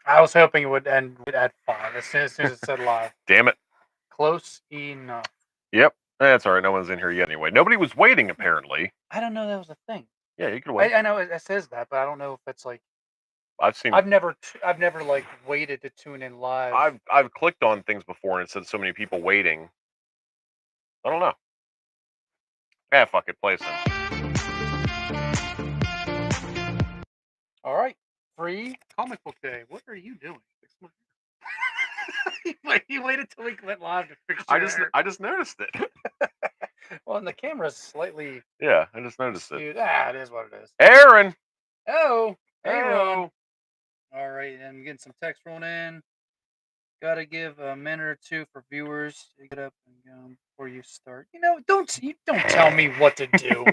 I was hoping it would end at 5 as soon as it said live. Damn it. Close enough. Yep. That's all right. No one's in here yet anyway. Nobody was waiting, apparently. I don't know that was a thing. Yeah, you can wait. I know it says that, but I don't know if it's like I've seen. I've never like waited to tune in live. I've clicked on things before and it said so many people waiting. I don't know. Yeah, fuck it. Play some. All right, free comic book day. What are you doing? You waited till we went live to fix your hair. I just noticed it. Well, and the camera's slightly Yeah, I just noticed it. skewed. It is what it is. Aaron. Oh, hey, Ron. Oh. All right, I'm getting some text rolling in. Got to give a minute or two for viewers to get up and go before you start. Don't tell me what to do.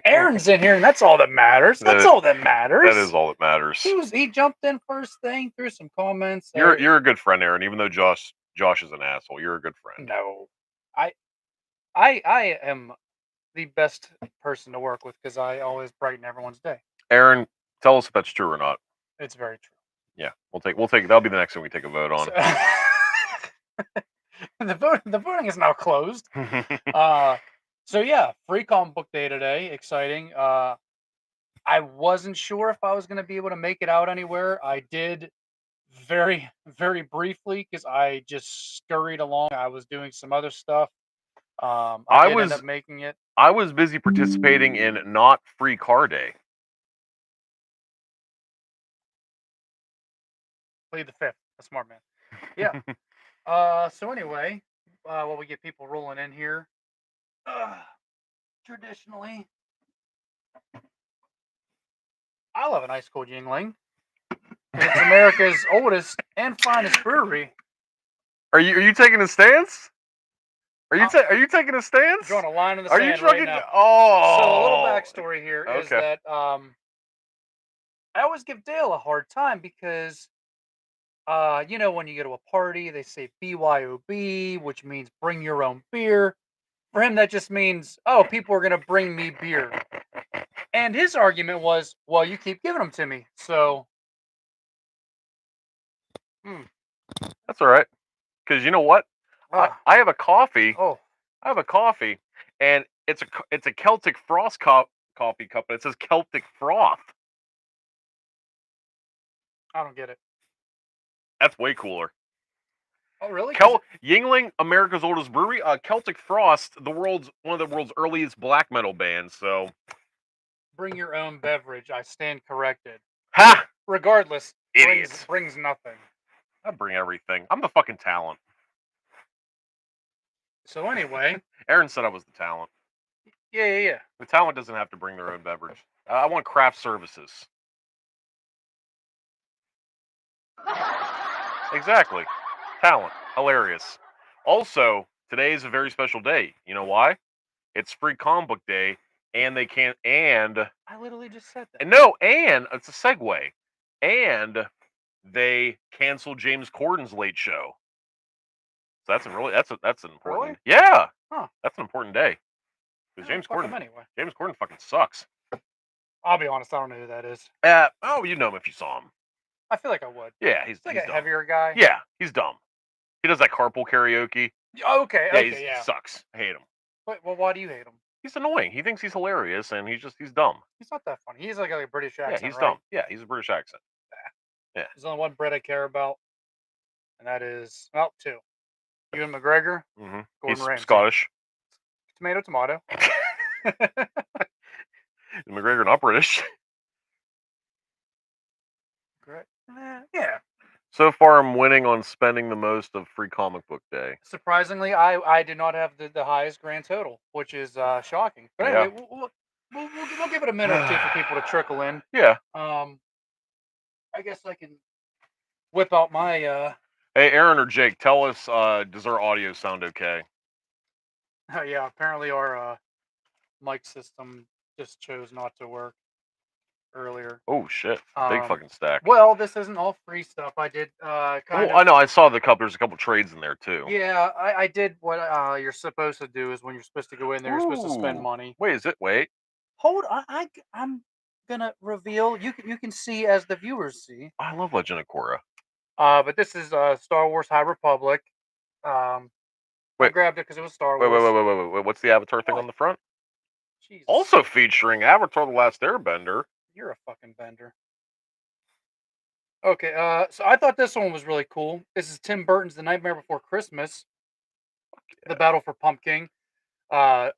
Aaron's in here, and that's all that matters. That's all that matters. That is all that matters. He jumped in first thing, threw some comments. You're a good friend, Aaron. Even though Josh is an asshole, you're a good friend. No, I am the best person to work with because I always brighten everyone's day. Aaron, tell us if that's true or not. It's very true. Yeah, we'll take. That'll be the next thing we take a vote on. The voting is now closed. So yeah, free comic book day today. Exciting. I wasn't sure if I was going to be able to make it out anywhere. I did very, very briefly because I just scurried along. I was doing some other stuff. I did end up making it. I was busy participating in not free car day. Plead the fifth. A smart man. Yeah. So anyway, while we get people rolling in here, traditionally, I love an ice cold Yingling. It's America's oldest and finest brewery. Are you taking a stance? Are you taking a stance? Drawing a line in the sand. Are you fucking? Right now. Oh. So a little backstory here is that I always give Dale a hard time because when you go to a party, they say BYOB, which means bring your own beer. For him, that just means, people are going to bring me beer. And his argument was, well, you keep giving them to me. So. That's all right. Because you know what? I have a coffee. Oh. I have a coffee. And it's a Celtic Frost coffee cup. And it says Celtic Froth. I don't get it. That's way cooler. Oh, really? Yingling, America's oldest brewery. Celtic Frost, one of the world's earliest black metal bands. So, bring your own beverage. I stand corrected. Ha! Regardless, idiots. Brings nothing. I bring everything. I'm the fucking talent. So anyway, Aaron said I was the talent. Yeah. The talent doesn't have to bring their own beverage. I want craft services. Exactly. Talent. Hilarious. Also, today is a very special day. You know why? It's free comic book day, and they can't. And I literally just said that. No, and it's a segue. And they canceled James Corden's late show. So that's an important. Really? Yeah. Huh. That's an important day. Because James Corden fucking sucks. I'll be honest, I don't know who that is. You know him if you saw him. I feel like I would. Yeah, he's like he's a dumb. Heavier guy. Yeah, he's dumb. He does that carpool karaoke. Okay. He sucks. I hate him. Wait, well, why do you hate him? He's annoying. He thinks he's hilarious, and he's dumb. He's not that funny. He's like a British accent. Yeah, he's dumb. Yeah, he's a British accent. Yeah. There's only one Brit I care about, and that is two. Ewan McGregor. Mm-hmm. Gordon Ramsay. Scottish. Tomato. McGregor not British. Great. Yeah. So far, I'm winning on spending the most of free comic book day. Surprisingly, I did not have the highest grand total, which is shocking. But anyway, we'll give it a minute or two for people to trickle in. Yeah. I guess I can whip out my. Hey, Aaron or Jake, tell us, does our audio sound okay? Yeah, apparently our mic system just chose not to work earlier. Oh shit! Big fucking stack. Well, this isn't all free stuff. I did I know. I saw the cup. There's a couple trades in there too. Yeah, I did what you're supposed to do is when you're supposed to go in there, you're supposed to spend money. Wait. Hold on, I'm gonna reveal. You can see as the viewers see. I love Legend of Korra. But this is Star Wars High Republic. Um, I Wait, grabbed it because it was Star wait, wait, wait, Wars. wait, wait, wait. What's the Avatar thing What? on the front? Jesus, Also featuring Avatar: The Last Airbender. you're a fucking bender. Okay, so I thought this one was really cool. This is Tim Burton's The Nightmare Before Christmas, The Battle for Pumpkin. Uh,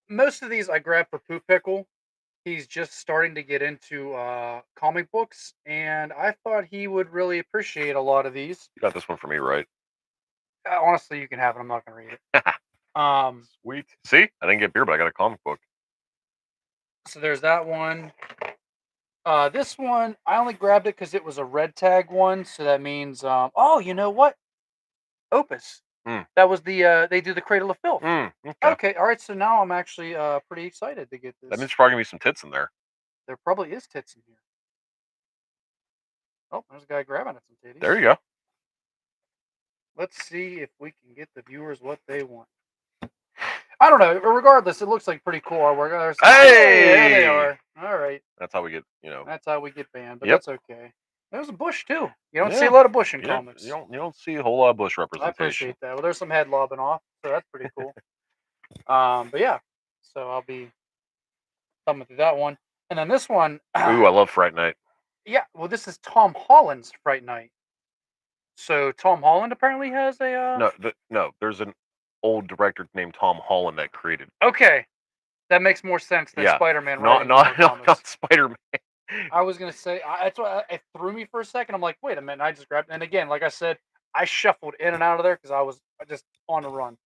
most of these I grabbed for Poop Pickle. He's just starting to get into comic books, and I thought he would really appreciate a lot of these. You got this one for me, right? Honestly, you can have it. I'm not going to read it. Sweet. See, I didn't get beer, but I got a comic book. So there's that one. This one I only grabbed it because it was a red tag one, so that means oh, you know what? Opus. Mm. That was the they do the Cradle of Filth. Okay. Okay, all right. So now I'm actually pretty excited to get this. That means there's probably gonna be some tits in there. There probably is tits in here. Oh, there's a guy grabbing at some titties. There you go. Let's see if we can get the viewers what they want. I don't know. Regardless, it looks like pretty cool artwork. Hey! There they are. All right. That's how we get, That's how we get banned, but Yep. that's okay. There's a bush too. You don't see Yeah. a lot of bush in comics. You don't see a whole lot of bush I representation. appreciate that. Well, there's some head lobbing off, so that's pretty cool. But yeah, so I'll be thumbing through that one, and then this one. Ooh, I love Fright Night. Yeah, well, this is Tom Holland's Fright Night. So Tom Holland apparently has a. No. There's an old director named Tom Holland that created. Okay, that makes more sense than Spider-Man. Not Spider-Man. I was gonna say that's why it threw me for a second. I'm like, wait a minute. I just grabbed, and again, like I said, I shuffled in and out of there because I was just on the run.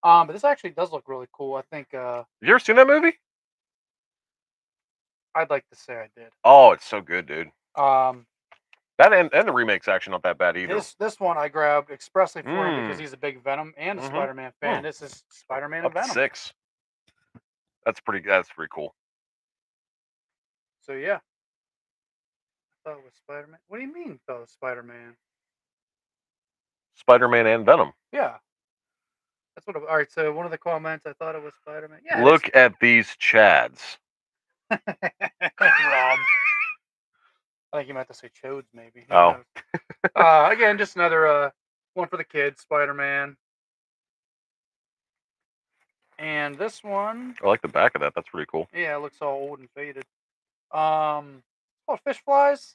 But this actually does look really cool. I think. Have you ever seen that movie? I'd like to say I did. Oh, it's so good, dude. That and the remake's actually not that bad either. This one I grabbed expressly for him because he's a big Venom and a Spider-Man fan. This is Spider-Man and Venom. 6. That's pretty cool. So yeah. I thought it was Spider-Man. What do you mean thought it was Spider-Man? Spider-Man and Venom. Yeah. That's what all right, so one of the comments I thought it was Spider-Man. Yeah. Look at these chads. Rob. I think you meant to say chodes, maybe. Oh. Again, just another one for the kids, Spider-Man. And this one. I like the back of that. That's pretty cool. Yeah, it looks all old and faded. Oh, fish flies.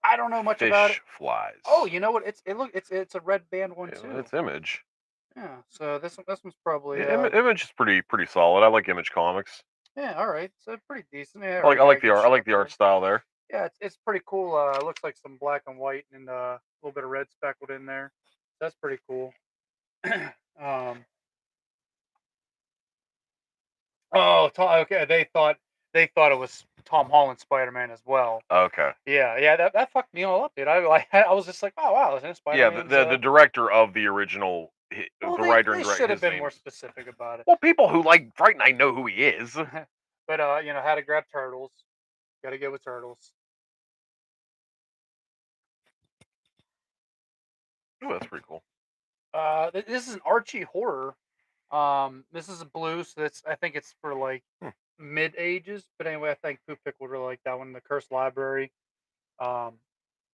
I don't know much about it. Fish flies. Oh, you know what? It's a red band one too. It's Image. Yeah. So this one's probably Image is pretty solid. I like Image comics. Yeah. All right. So pretty decent. Yeah. I like the art. I like the art style there. Yeah, it's pretty cool. It looks like some black and white and a little bit of red speckled in there. That's pretty cool. Oh, okay. They thought it was Tom Holland Spider-Man as well. Okay. Yeah. That fucked me all up, dude. I was just like, oh wow, is Spider-Man? Yeah, the director of the original, the writer and director. They should have been more specific about it. Well, people who like Fright Night know who he is. But how to grab turtles. Got to go with turtles. Oh, that's pretty cool. This is an Archie horror. This is a blue, so I think it's for like mid ages. But anyway, I think Poop Pick would really like that one. The Cursed Library. I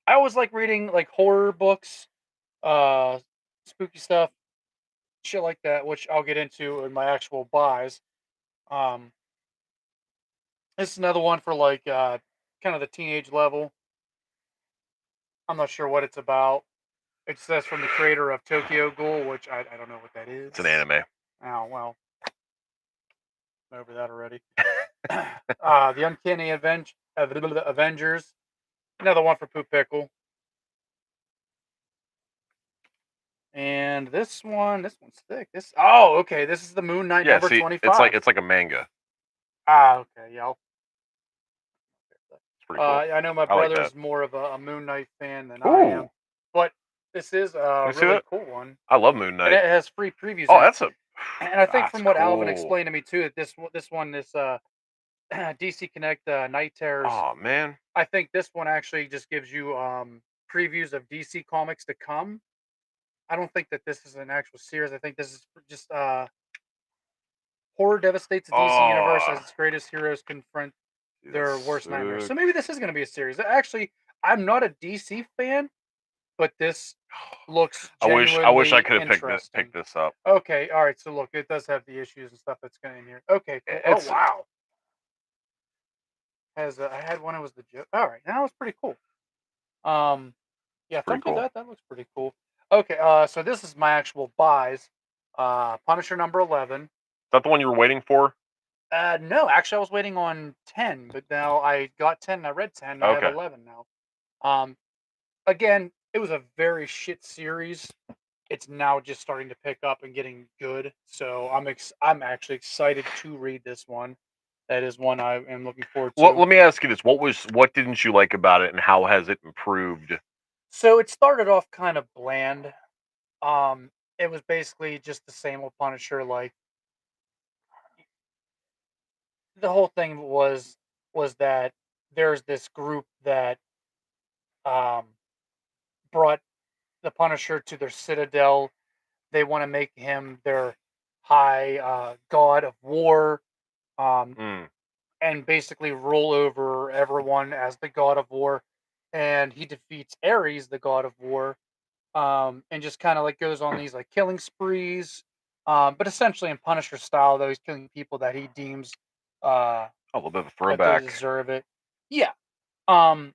always like reading like horror books, spooky stuff, shit like that, which I'll get into in my actual buys. This is another one for like kind of the teenage level. I'm not sure what it's about. It says from the creator of Tokyo Ghoul, which I don't know what that is. It's an anime. Oh, well. I'm over that already. The Uncanny Avengers. Another one for Poop Pickle. And this one's thick. Okay. This is the Moon Knight number 25. It's like a manga. Okay. Yeah. It's pretty cool. I know my brother's more of a Moon Knight fan than I am. But this is a really cool one. I love Moon Knight. And it has free previews. Oh, that's a... And I think from what Alvin explained to me too, that this DC Connect Night Terrors. Oh man! I think this one actually just gives you previews of DC comics to come. I don't think that this is an actual series. I think this is just horror devastates the DC universe as its greatest heroes confront their worst nightmares. So maybe this is going to be a series. Actually, I'm not a DC fan, but this looks I wish I genuinely could have interesting. picked this up. Okay, all right. So look, it does have the issues and stuff that's going in here. Okay, cool. Oh It's wow, I had one. It was the joke. All right, now it's pretty cool. Um, yeah, pretty thumb through cool. that. That looks pretty cool. Okay, so this is my actual buys. Punisher number 11. Is that the one you were waiting for? No, actually, I was waiting on 10, but now I got 10. And I read 10. And I have Okay. 11 now. Um, again, it was a very shit series. It's now just starting to pick up and getting good. So I'm actually excited to read this one. That is one I am looking forward Well, to. let me ask you this: what didn't you like about it, and how has it improved? So it started off kind of bland. Um, it was basically just the same old Punisher. Like the whole thing was that there's this group that um brought the Punisher to their citadel. They want to make him their high god of war. Um, Mm, and basically rule over everyone as the god of war. And he defeats Ares, the god of war, and just kind of like goes on these like killing sprees. But essentially in Punisher style, though, he's killing people that he deems uh, a little bit of a that they throwback. deserve it. Yeah. Um,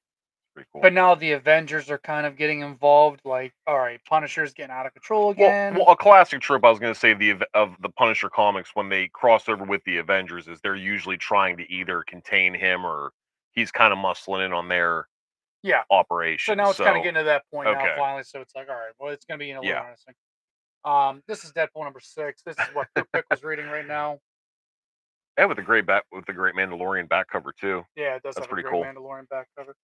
Pretty cool. but now the Avengers are kind of getting involved. Like, all right, Punisher's getting out of control again. Well, a classic trope I was going to say of the Punisher comics when they cross over with the Avengers is they're usually trying to either contain him or he's kind of muscling in on their Yeah. So operations. now it's kind of So getting to that point now, okay, finally. So it's like, all right, well, it's going to be a little yeah, interesting. This is Deadpool number 6. This is what Poop Pick was reading right now. yeah, with the great Mandalorian back cover too. Yeah, it does That's have a pretty great cool. Mandalorian back cover.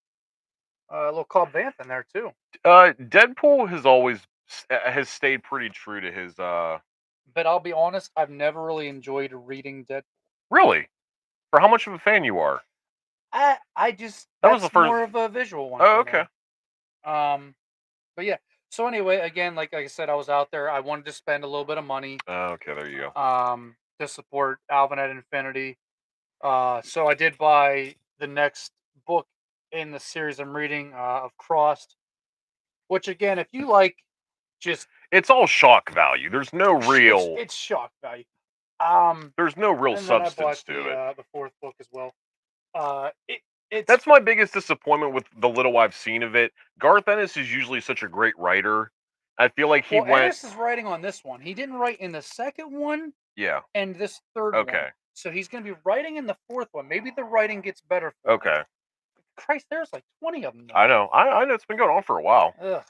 A little Cobb Vanth in there too. Deadpool has always has stayed pretty true to his. But I'll be honest, I've never really enjoyed reading Deadpool. Really, for how much of a fan you are. I just That was the that's first. more of a visual one Oh, for okay. me. Um, but yeah. So anyway, again, like I said, I was out there. I wanted to spend a little bit of money Okay, there you go. to support Alvin at Infinity. So I did buy the next book in the series I'm reading of Crossed, which again, if you like just It's all shock value. it's shock value. Um, There's no real and then I bought substance to it. the fourth book as well. It's That's my biggest disappointment with the little I've seen of it. Garth Ennis is usually such a great writer. I feel like he well, went. Ennis is writing on this one. He didn't write in the second one Yeah. and this third one, Okay. so he's going to be writing in the fourth one. Maybe the writing gets better for him. Okay. Christ, there's like 20 of them. Though. I know. I know it's been going on for a while. Ugh,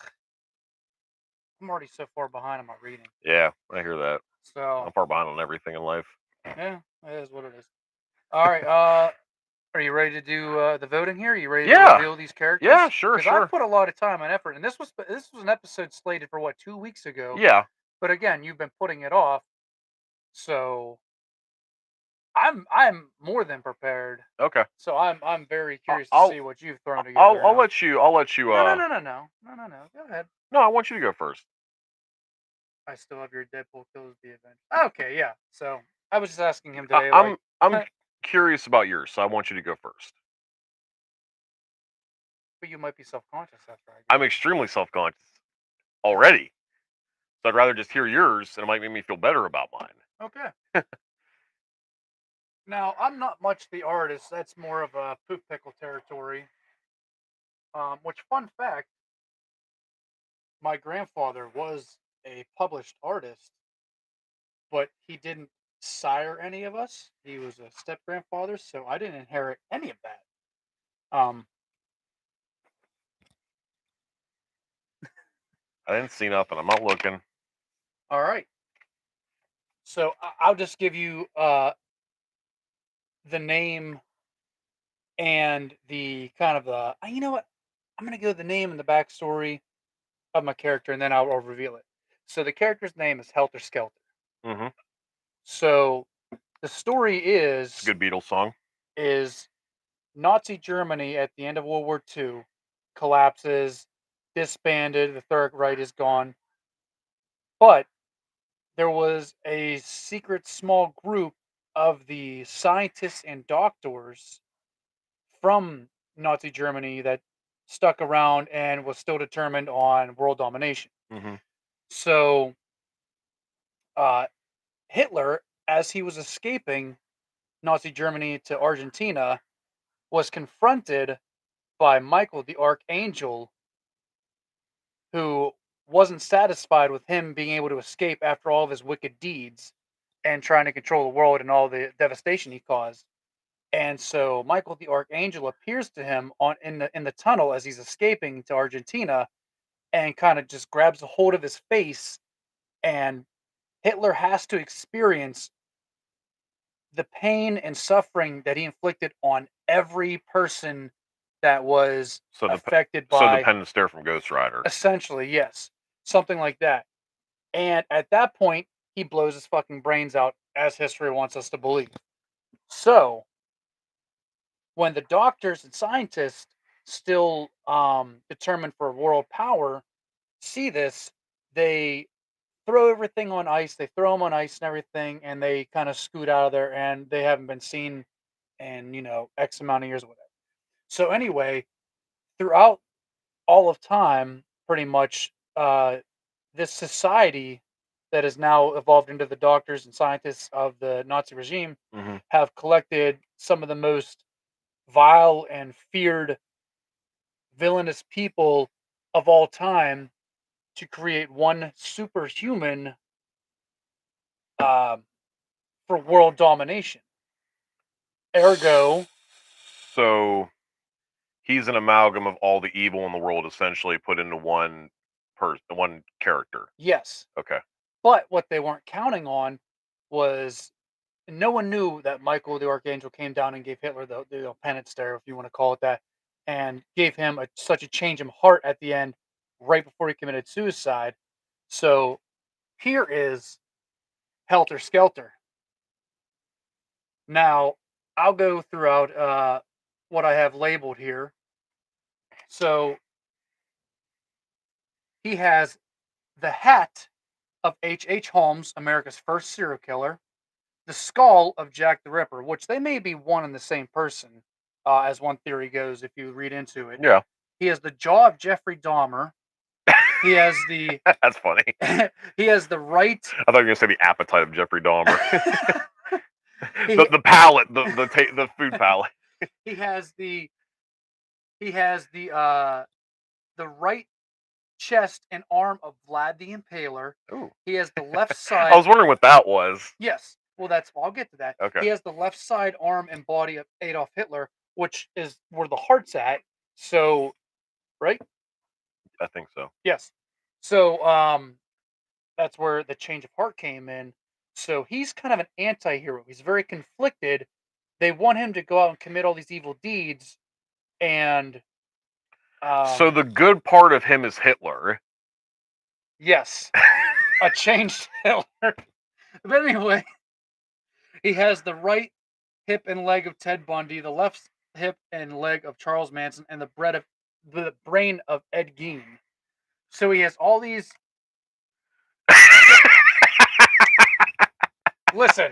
I'm already so far behind on my reading. Yeah, I hear that. So I'm far behind on everything in life. yeah, it is what it is. All right. Are you ready to do the voting here? Are you ready to Yeah. reveal these characters? Yeah, sure, Because I sure. put a lot of time and effort, and this was an episode slated for what 2 weeks ago. Yeah. But again, you've been putting it off, so I'm more than prepared. Okay. So I'm very curious to I'll see what you've thrown together. I'll let you I'll let you No. Go ahead. No, I want you to go first. I still have your Deadpool kills the event. Okay, yeah. So I was just asking him I, today, I'm like, I'm curious about yours, so I want you to go first. but you might be self-conscious after I I'm go. extremely self-conscious already. So I'd rather just hear yours and it might make me feel better about mine. Okay. Now I'm not much the artist. That's more of a poop pickle territory. Which fun fact, my grandfather was a published artist, but he didn't sire any of us. He was a step grandfather, so I didn't inherit any of that. I didn't see nothing. I'm not looking. All right. So I'll just give you the name and the kind of the. You know what? I'm gonna go the name and the backstory of my character, and then I'll reveal it. So the character's name is Helter Skelter. Mm-hmm. So the story is Good Beatles song. is Nazi Germany at the end of World War II collapses, disbanded, the Third Reich is gone. But there was a secret small group of the scientists and doctors from Nazi Germany that stuck around and was still determined on world domination. Mm-hmm. So Hitler, as he was escaping Nazi Germany to Argentina, was confronted by Michael the Archangel, who wasn't satisfied with him being able to escape after all of his wicked deeds and trying to control the world and all the devastation he caused. And so Michael the Archangel appears to him in the tunnel as he's escaping to Argentina and kind of just grabs a hold of his face, and Hitler has to experience the pain and suffering that he inflicted on every person that was affected So the by Penn and Stare from Ghost Rider. essentially, yes, something like that. And at that point, he blows his fucking brains out, as history wants us to believe. So, when the doctors and scientists, still determined for world power, see this, they throw everything on ice. They throw them on ice and everything, and they kind of scoot out of there, and they haven't been seen in, X amount of years or whatever. So, anyway, throughout all of time, pretty much, this society that has now evolved into the doctors and scientists of the Nazi regime Mm-hmm. have collected some of the most vile and feared villainous people of all time to create one superhuman um, for world domination. Ergo, so he's an amalgam of all the evil in the world, essentially put into one character. yes. Okay. But what they weren't counting on was no one knew that Michael the Archangel came down and gave Hitler the penance stare, if you want to call it that, and gave him such a change of heart at the end, right before he committed suicide. So here is Helter Skelter. Now, I'll go throughout what I have labeled here. So he has the hat of H.H. Holmes, America's first serial killer, the skull of Jack the Ripper, which they may be one and the same person, as one theory goes if you read into it. Yeah. He has the jaw of Jeffrey Dahmer. He has the That's funny. he has the right. I thought you were gonna say the appetite of Jeffrey Dahmer. the palate, the food palate. He has the right chest and arm of Vlad the Impaler. Ooh. He has the left side. I was wondering what that was. Yes. Well, I'll get to that. Okay. He has the left side arm and body of Adolf Hitler, which is where the heart's at. So, right? I think so. Yes. So, that's where the change of heart came in. So he's kind of an anti-hero. He's very conflicted. They want him to go out and commit all these evil deeds, and so the good part of him is Hitler. Yes, a changed Hitler. But anyway, he has the right hip and leg of Ted Bundy, the left hip and leg of Charles Manson, and the brain of Ed Gein. So he has all these. Listen.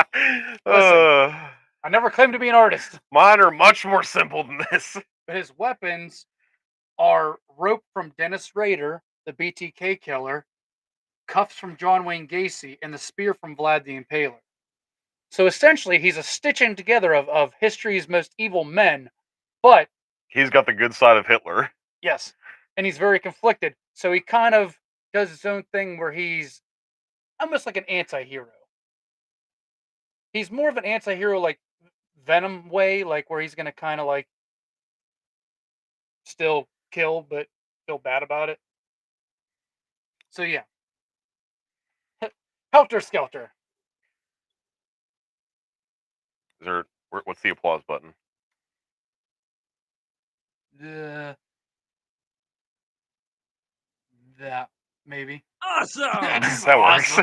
I never claimed to be an artist. Mine are much more simple than this. But his weapons are rope from Dennis Rader, the BTK killer, cuffs from John Wayne Gacy, and the spear from Vlad the Impaler. So essentially, he's a stitching together of history's most evil men, but he's got the good side of Hitler. Yes, and he's very conflicted. So he kind of does his own thing where he's almost like an anti-hero. He's more of an anti-hero like Venom way, like where he's going to kind of like still kill but feel bad about it. So yeah. Helter Skelter. What's the applause button? That maybe. Awesome. That works.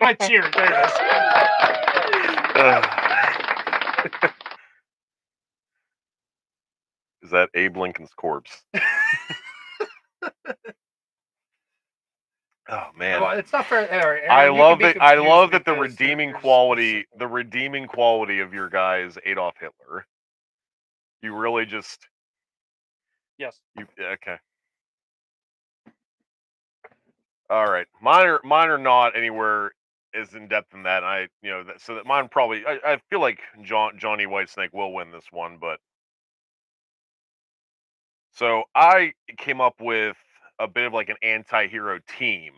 My cheer. There it is. Is that Abe Lincoln's corpse? Oh man, well, it's not fair. Aaron, I love that the redeeming quality of your guy's Adolf Hitler. You really just Yes. Okay. All right. Mine are not anywhere as in depth in that. So that mine probably. I feel like Johnny Whitesnake will win this one, but so I came up with a bit of like an anti-hero team,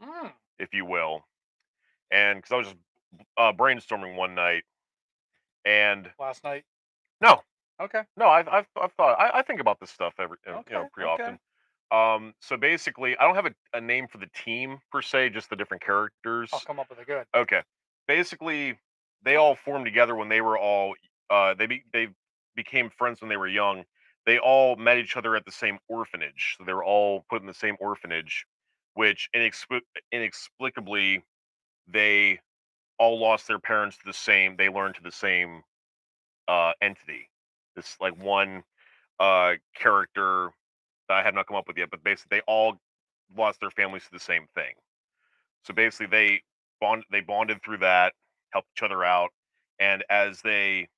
Mm. if you will, and because I was just brainstorming one night, and Last night. no, Okay. no, I've thought I think about this stuff Okay. pretty Okay. often. So basically, I don't have a name for the team per se, just the different I'll characters. come up with a good. Okay. Basically, they all formed together when they were all they became friends when they were young. They all met each other at the same orphanage. So they were all put in the same orphanage, which inexplicably they all lost their parents to the same they learned to the same entity. This like one character that I have not come up with yet, but basically they all lost their families to the same thing. So basically, they bonded through that, helped each other out, and as they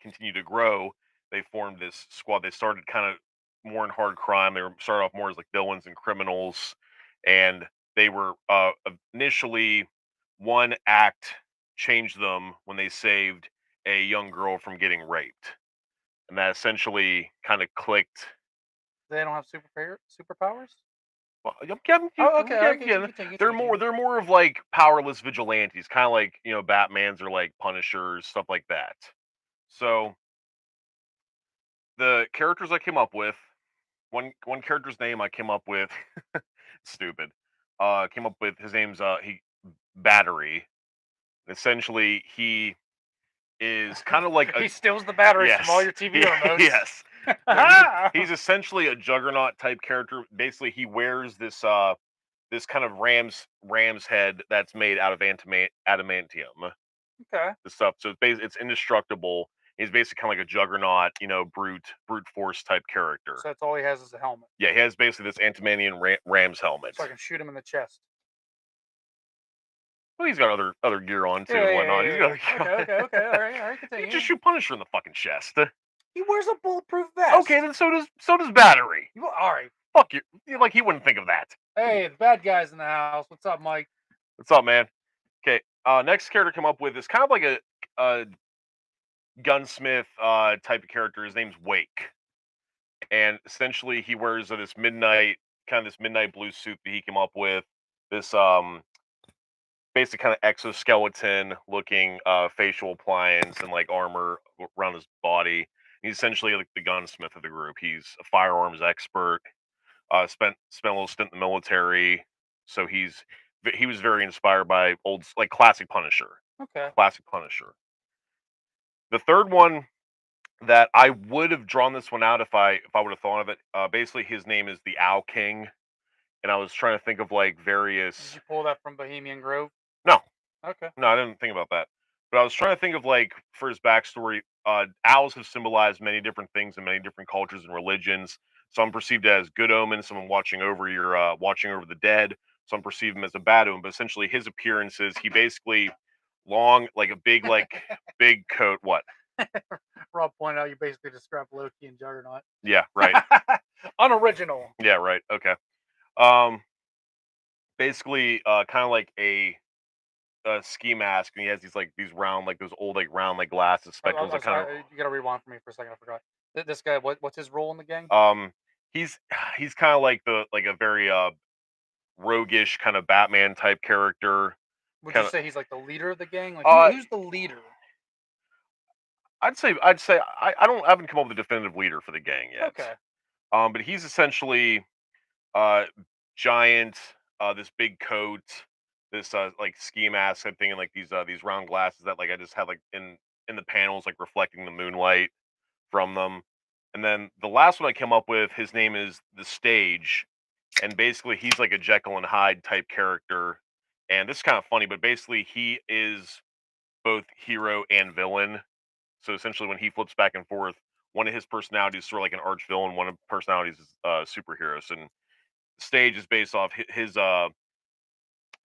continued to grow, they formed this squad. They started kind of more in hard crime. Started off more as like villains and criminals, and they were initially one act changed them when they saved a young girl from getting raped, and that essentially kind of clicked. They don't have superpowers. Well, I'm Oh, okay. Okay. getting Continue. they're Continue. more of like powerless vigilantes, kind of like Batman's or like Punishers, stuff like that. So the characters I came up with, one character's name I came up with, stupid. Came up with his name's he Battery. Essentially, he is kind of like a He steals the batteries from all yes, your TV remotes. yes. No, he's essentially a Juggernaut type character. Basically, he wears this kind of ram's head that's made out of adamantium. Okay. The stuff, so it's indestructible. He's basically kind of like a Juggernaut, brute force type character. So that's all he has is a helmet. Yeah, he has basically this adamantium ram's helmet. So I can shoot him in the chest. Well, he's got other gear on too Yeah. and Yeah. whatnot. He's Yeah. got Yeah. Okay. Okay. Okay. All right. All right. you Continue. just shoot Punisher in the fucking chest. He wears a bulletproof vest. Okay, then so does Battery. All right. Fuck you. Like he wouldn't think of that. Hey, the bad guy's in the house. What's up, Mike? What's up, man? Okay, next character come up with is kind of like a gunsmith type of character. His name's Wake, and essentially he wears this midnight blue suit that he came up with. This basic kind of exoskeleton looking facial appliance and like armor around his body. He's essentially like the gunsmith of the group. He's a firearms expert. Spent a little stint in the military, so he was very inspired by like classic Punisher. Okay. Classic Punisher. The third one that I would have drawn this one out if I would have thought of it. Basically, his name is the Owl King, and I was trying to think of like Did various. you pull that from Bohemian Grove? No, Okay. no, I didn't think about that. But I was trying to think of like for his backstory. Owls have symbolized many different things in many different cultures and religions. Some perceived as good omen, someone watching over the dead. Some perceive him as a bad omen. But essentially, his appearances, he basically long like a big big coat. What? Rob pointed out you basically described Loki and Juggernaut. Yeah, right. Unoriginal. Yeah, right. Okay. Um, basically, kind of like a ski mask, and he has these round, like those old, like round, like glasses, spectacles, that kind You gotta rewind for me for a second. I forgot. This guy, what's his role in the gang? of. He's kind of like a very roguish kind of Batman type character. Would you Kind of. say he's like the leader of the gang? Like Uh, who's the leader? I'd say I haven't come up with a definitive leader for the gang yet. Okay. But he's essentially uh giant, this big coat, this like ski mask type thing, and like these round glasses that like I just have like in the panels like reflecting the moonlight from them. And then the last one I came up with, his name is the Stage, and basically he's like a Jekyll and Hyde type character. And this is kind of funny, but basically he is both hero and villain. So essentially, when he flips back and forth, one of his personalities is sort of like an arch villain, one of personalities is superheroes. And Stage is based off his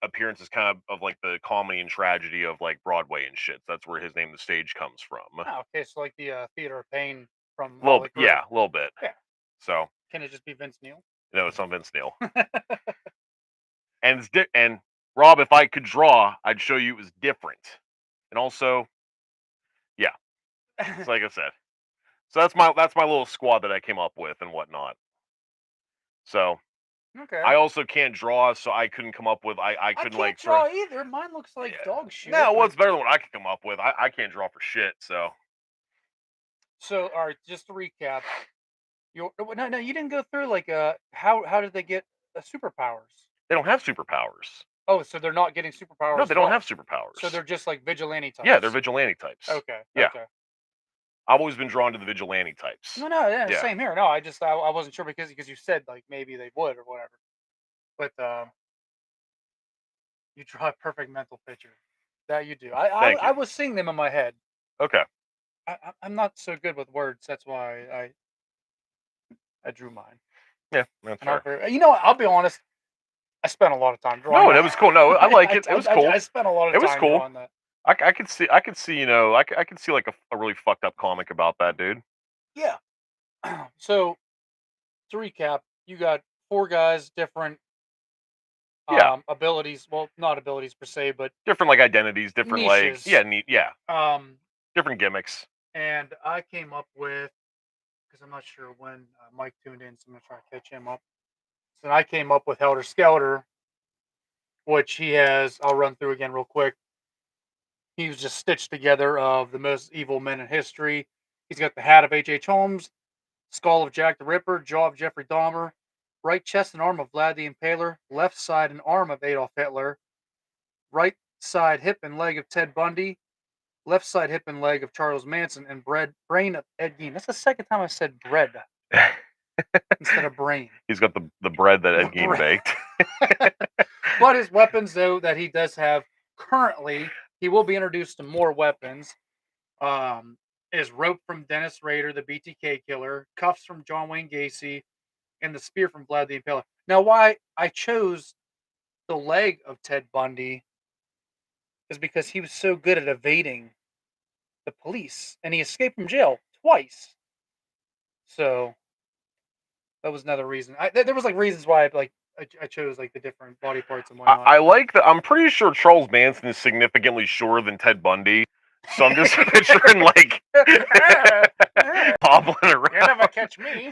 appearance is kind of like the comedy and tragedy of like Broadway and shit. So that's where his name, the Stage, comes from. Oh, okay, so like the Theater of Pain from Little Motley Crue. yeah, a little bit. Yeah. So can it just be Vince Neil? No, it's not Vince Neil. and Rob, if I could draw, I'd show you it was different. And also, yeah, it's like I said. So that's my little squad that I came up with and whatnot. So okay. I also can't draw, so I couldn't come up with I couldn't can't draw either. Mine looks like dog shit. No, well, it's better than what I could come up with. I can't draw for shit. So all right, just to recap, no, you didn't go through like how did they get superpowers? They don't have superpowers. Oh, so they're not getting superpowers. No, they don't have superpowers. So they're just like vigilante types. Yeah, they're vigilante types. Okay. Yeah. Okay. I've always been drawn to the vigilante types. No, yeah. Same here. No, I wasn't sure because you said like maybe they would or whatever. But you draw a perfect mental picture. That you do. I was seeing them in my head. Okay. I'm not so good with words. That's why I drew mine. Yeah, that's fair. I'll be honest. I spent a lot of time drawing. No, it was cool. No, I like it. It was cool. I spent a lot of time. It was cool. Drawing that. I could see. I could see. I could see like a really fucked up comic about that, dude. Yeah. So, to recap, you got 4 guys, different abilities. Well, not abilities per se, but different like identities, different niches. different gimmicks. And I came up with, because I'm not sure when Mike tuned in, so I'm gonna try to catch him up. So I came up with Helter Skelter, which he has. I'll run through again real quick. He was just stitched together of the most evil men in history. He's got the hat of H.H. Holmes, skull of Jack the Ripper, jaw of Jeffrey Dahmer, right chest and arm of Vlad the Impaler, left side and arm of Adolf Hitler, right side hip and leg of Ted Bundy, left side hip and leg of Charles Manson, and brain of Ed Gein. That's the second time I said bread instead of brain. He's got the bread that Ed Gein baked. But his weapons, though, that he does have currently, he will be introduced to more weapons. Is rope from Dennis Rader, the BTK killer, cuffs from John Wayne Gacy, and the spear from Vlad the Impaler. Now, why I chose the leg of Ted Bundy is because he was so good at evading the police, and he escaped from jail twice. So that was another reason. There was like reasons why I chose like the different body parts and whatnot. I like that. I'm pretty sure Charles Manson is significantly shorter than Ted Bundy. So I'm just picturing like hobbling around. You'll never catch me.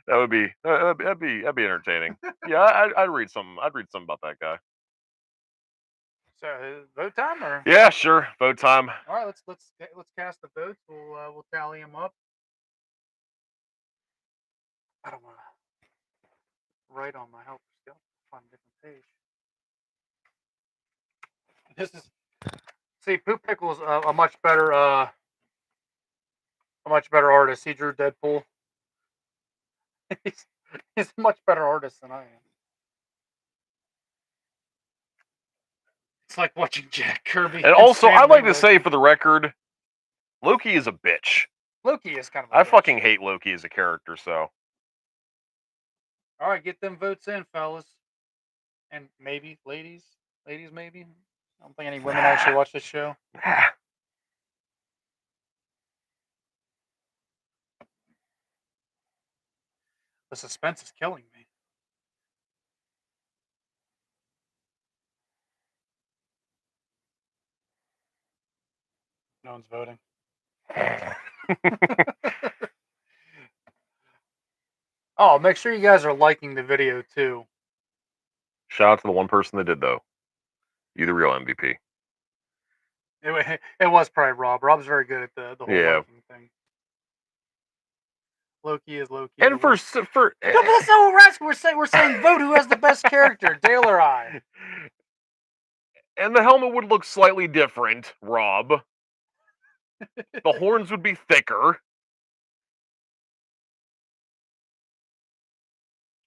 That'd be entertaining. Yeah, I'd read something. I'd read something about that guy. So vote time, or yeah, sure, vote time. All right, let's cast the votes. We'll tally them up. I don't want to write on my helper skill. Find a different page. This is. See, Poop Pickle's a much better artist. He drew Deadpool. he's a much better artist than I am. It's like watching Jack Kirby. And also, I'd like to say for the record, Loki is a bitch. Loki is kind of. I fucking hate Loki as a character. So. All right, get them votes in, fellas, and maybe ladies, maybe. I don't think any women actually watch this show. The suspense is killing me. No one's voting. Oh, make sure you guys are liking the video too. Shout out to the one person that did, though. You the real MVP. It was probably Rob. Rob's very good at the whole liking thing. Loki is Loki. And for no, but that's not what we're asking. We're saying vote who has the best character, Dale or I. And the helmet would look slightly different, Rob. The horns would be thicker.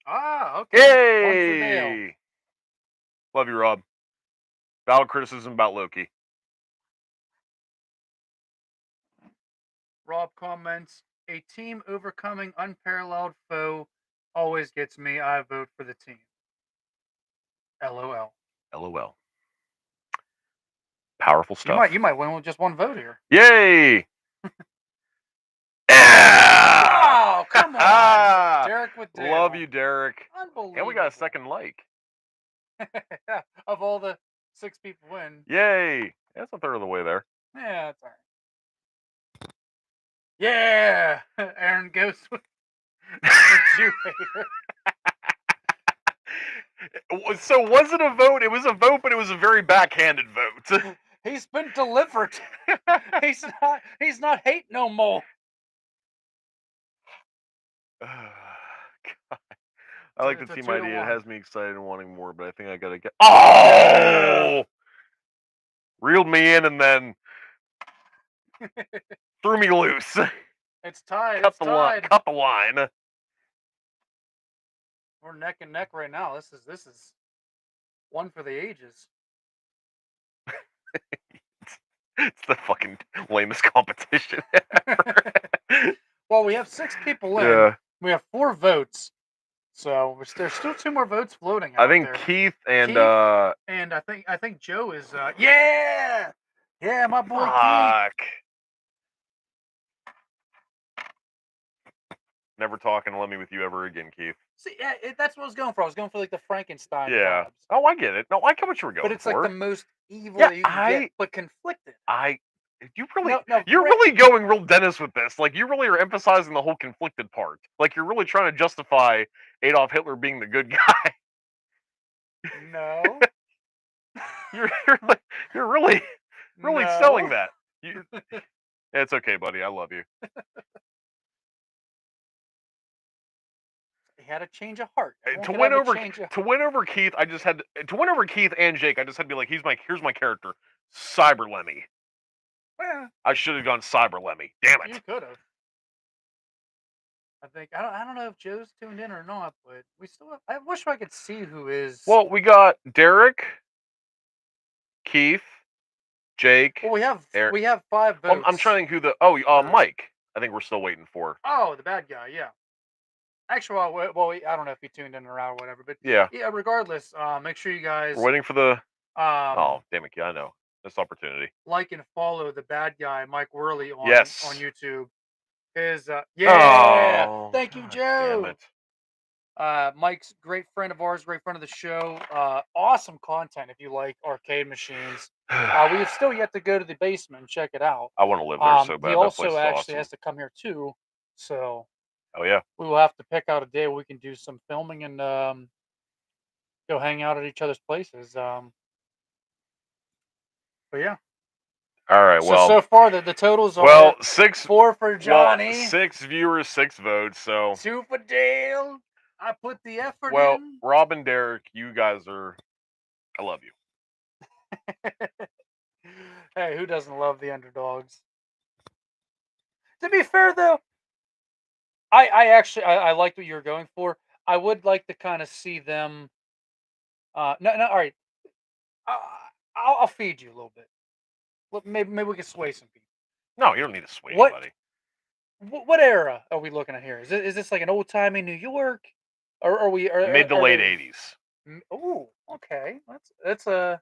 Ah, okay. Yay! Love you, Rob. Valid criticism about Loki. Rob comments, a team overcoming unparalleled foe always gets me. I vote for the team. LOL. LOL. Powerful stuff. You might win with just one vote here. Yay! Oh, come Ah, Derek with Dale. love you, Derek. Unbelievable. And we got a second like. Of all the 6 people in. Yay! That's a third of the way there. Yeah, that's all right. Yeah! Aaron goes with Jew hater. So was it a vote? It was a vote, but it was a very backhanded vote. He's been delivered. He's not hate no more. God. I like the team idea. It has me excited and wanting more, but I think I gotta get. Oh! Reeled me in and then threw me loose. It's tied. Cut the line. We're neck and neck right now. This is one for the ages. It's the fucking lamest competition ever. Well, we have 6 people in. Yeah. We have 4 votes. So there's still 2 more votes floating out I think there. Keith and and I think Joe is yeah, my boy fuck. Keith. Never talking to let me with you ever again, Keith. See, that's what I was going for. I was going for like the Frankenstein. Yeah. Vibes. Oh, I get it. No, I get what you were going for. But it's like the most evil Yeah, that you can get, but conflicted. You're really going real Dennis with this. Like, you really are emphasizing the whole conflicted part. Like, you're really trying to justify Adolf Hitler being the good guy. No. you're really selling that. It's okay, buddy. I love you. He had a change of heart. To win over Keith, I just had to win over Keith and Jake. I just had to be like, here's my character, Cyber Lemmy. Well, I should have gone Cyber Lemmy. Damn it. You could have. I don't know if Joe's tuned in or not, but we still have, I wish I could see who is. Well, we got Derek, Keith, Jake. Well, we have 5 votes. Well, I'm trying to think who Mike. I think we're still waiting for. Oh, the bad guy, yeah. Actually, I don't know if he tuned in or out or whatever, but yeah. Regardless, make sure you guys. We're waiting for the. Oh, damn it! Yeah, I know this opportunity. Like and follow the bad guy, Mike Worley, on YouTube. Thank you, Joe. Damn it. Mike's great friend of ours, great friend of the show. Awesome content if you like arcade machines. We have still yet to go to the basement and check it out. I want to live there so bad. He also actually has to come here too, so. Oh yeah. We will have to pick out a day where we can do some filming and go hang out at each other's places. But yeah. All right. So far the totals are 4 for Johnny. 6 viewers, 6 votes. So 2 for Dale. I put the effort in. Well, Rob and Derek, you guys are. I love you. Hey, who doesn't love the underdogs? To be fair, though, I actually liked what you were going for. I would like to kind of see them. No, all right. I'll feed you a little bit. Maybe we can sway some people. No, you don't need to sway anybody. What era are we looking at here? Is this like an old timey New York, or are we mid to late 80s? Oh, okay. That's a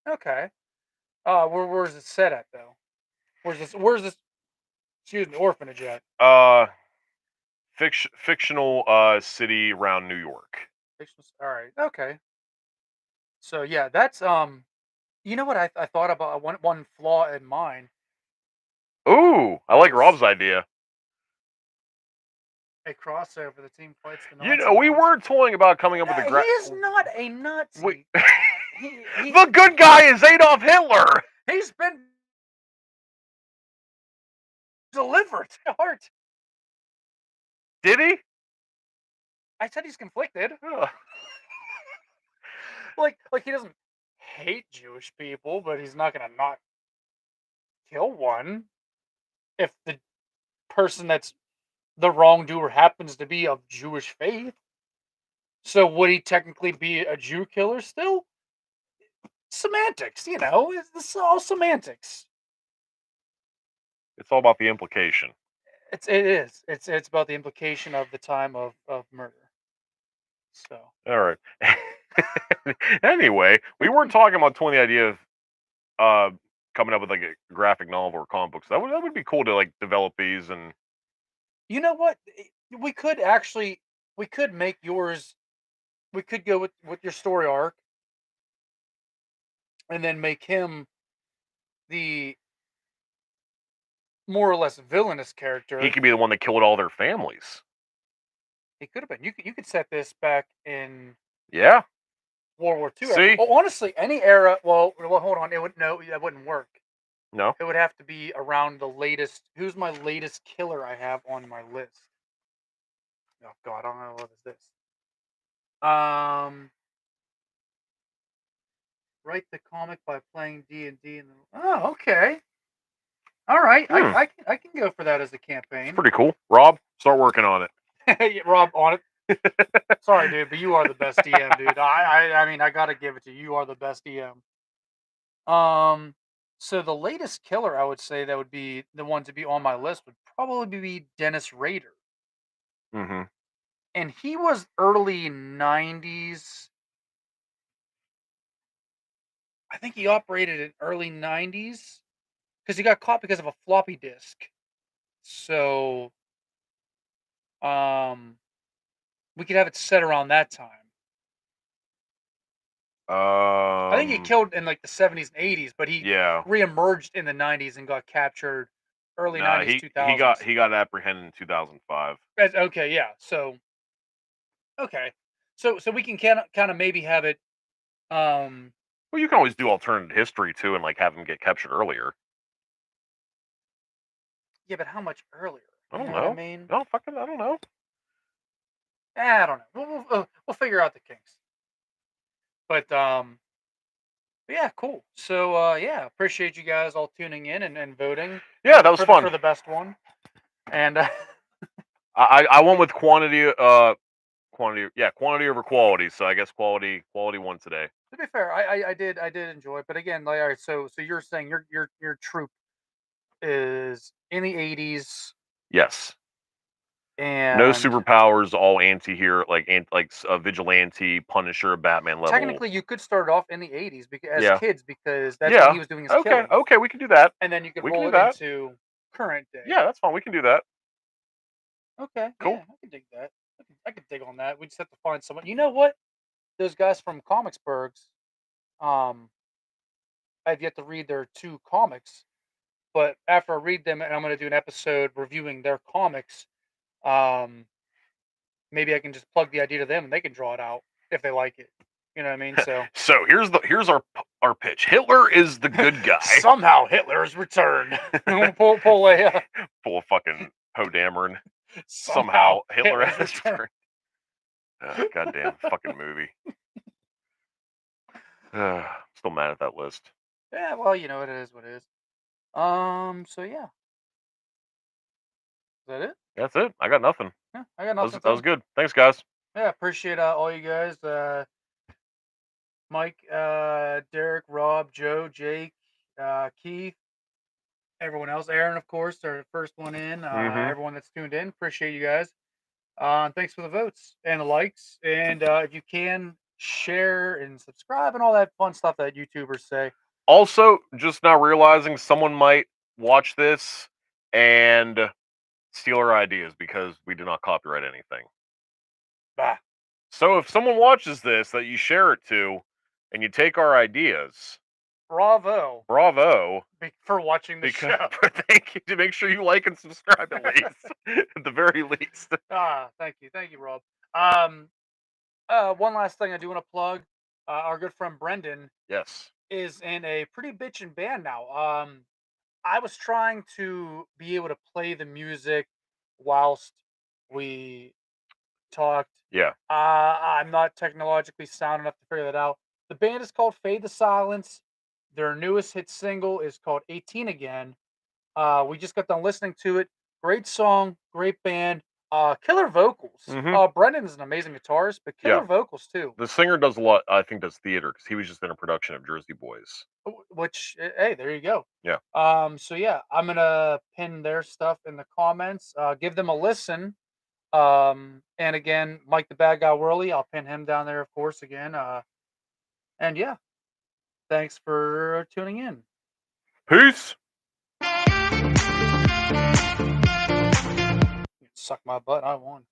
okay. Where's it set at though? Where's this? Excuse me, orphanage at? Fictional city around New York. All right. Okay. So yeah, that's you know what I thought about one flaw in mine. Ooh, I like Rob's idea. A crossover. The team fights the Nazi. You know, we were toying about coming up with a. He is not a Nazi. The good guy is Adolf Hitler. He's been delivered. Heart. Did he? I said he's conflicted. like he doesn't hate Jewish people, but he's not gonna not kill one if the person that's the wrongdoer happens to be of Jewish faith. So would he technically be a Jew killer still? Semantics, you know, it's all semantics. It's all about the implication. It is. It's about the implication of the time of murder. So. All right. Anyway, we weren't talking about the idea of coming up with like a graphic novel or comic books. That would be cool to like develop these and You know what? We could actually we could make yours. We could go with your story arc, and then make him the more or less villainous He character. could be the one that killed all their families. He could have been. You could set this back in Yeah. World War II. See? Oh, honestly, any era. Well, hold on. It would no, that wouldn't work. No. It would have to be around the latest. Who's my latest killer I have on my list? Oh God, I don't know what is this. Write the comic by playing D&D. Oh, okay. All right, I can go for that as a It's campaign. pretty cool. Rob, start working on it. Yeah, Rob, on it. Sorry, dude, but you are the best DM, dude. I mean, I gotta give it to you. You are the best DM. So the latest killer I would say that would be the one to be on my list would probably be Dennis Rader. Mm-hmm. And he was early 90s. I think he operated in early 90s because he got caught because of a floppy disk. So, um, we could have it set around that time. I think he killed in like the 70s and 80s, but he yeah. reemerged in the 90s and got captured early Nah, 90s, he 2000s. got apprehended in 2005. Okay, yeah. So, okay. So we can kind of maybe have it Well, you can always do alternate history too and like have him get captured earlier. yeah, but how much earlier? I You don't know what I know. mean? No, fucking I don't know. I don't know. We'll figure out the kinks. But yeah, cool. So yeah, appreciate you guys all tuning in and voting. Yeah, that was fun. For the best one. And I went with quantity over quality, so I guess quality won today. to be fair, I did enjoy it. But again, like all right, so you're saying your troop is in the 80s Yes. and No superpowers, all anti-hero, like vigilante, Punisher, Batman level. technically you could start off in the 80s because Yeah. kids because that's when he was doing his killing. Okay, we can do that. And then you could We roll can do it that. into current day. Yeah, that's fine. We can do that. Okay. Cool. Yeah, I can dig that. I can dig on that. We just have to find someone. You know what? Those guys from Comicsburgs, I've yet to read their 2 comics, but after I read them, and I'm going to do an episode reviewing their comics, um, maybe I can just plug the idea to them and they can draw it out if they like it. You know what I mean? So, So here's our pitch. Hitler is the good guy. somehow Hitler has returned. pull a Pull a fucking Poe Dameron. somehow Hitler has returned. Goddamn fucking movie. Still mad at that list. Yeah, well, you know it is what it is. So yeah. Is that it? That's it. I got nothing. Yeah, I got nothing. That was good. Thanks, guys. Yeah, appreciate all you guys. Mike, Derek, Rob, Joe, Jake, Keith, everyone else, Aaron, of course, our first one in. Everyone that's tuned in, appreciate you guys. Thanks for the votes and the likes. And if you can, share and subscribe and all that fun stuff that YouTubers say. Also, just now realizing someone might watch this and steal our ideas because we do not copyright anything. Bah. So if someone watches this that you share it to and you take our ideas, bravo for watching the show. Thank you. To make sure you like and subscribe at least, at the very least. Thank you, Rob. One last thing I do want to plug. Our good friend Brendan. Yes. Is in a pretty bitchin' band now. I was trying to be able to play the music whilst we talked. Yeah. I'm not technologically sound enough to figure that out. The band is called Fade the Silence. Their newest hit single is called 18 Again. We just got done listening to it. Great song, great band. Killer vocals. Brendan is an amazing guitarist, but killer vocals too. The singer does a lot. I think does theater because he was just in a production of Jersey Boys. Which, hey, there you go. Yeah. So yeah, I'm gonna pin their stuff in the comments. Give them a listen. And again, Mike the Bad Guy Whirly, I'll pin him down there, of course. Again. And yeah, thanks for tuning in. Peace. my butt. I won.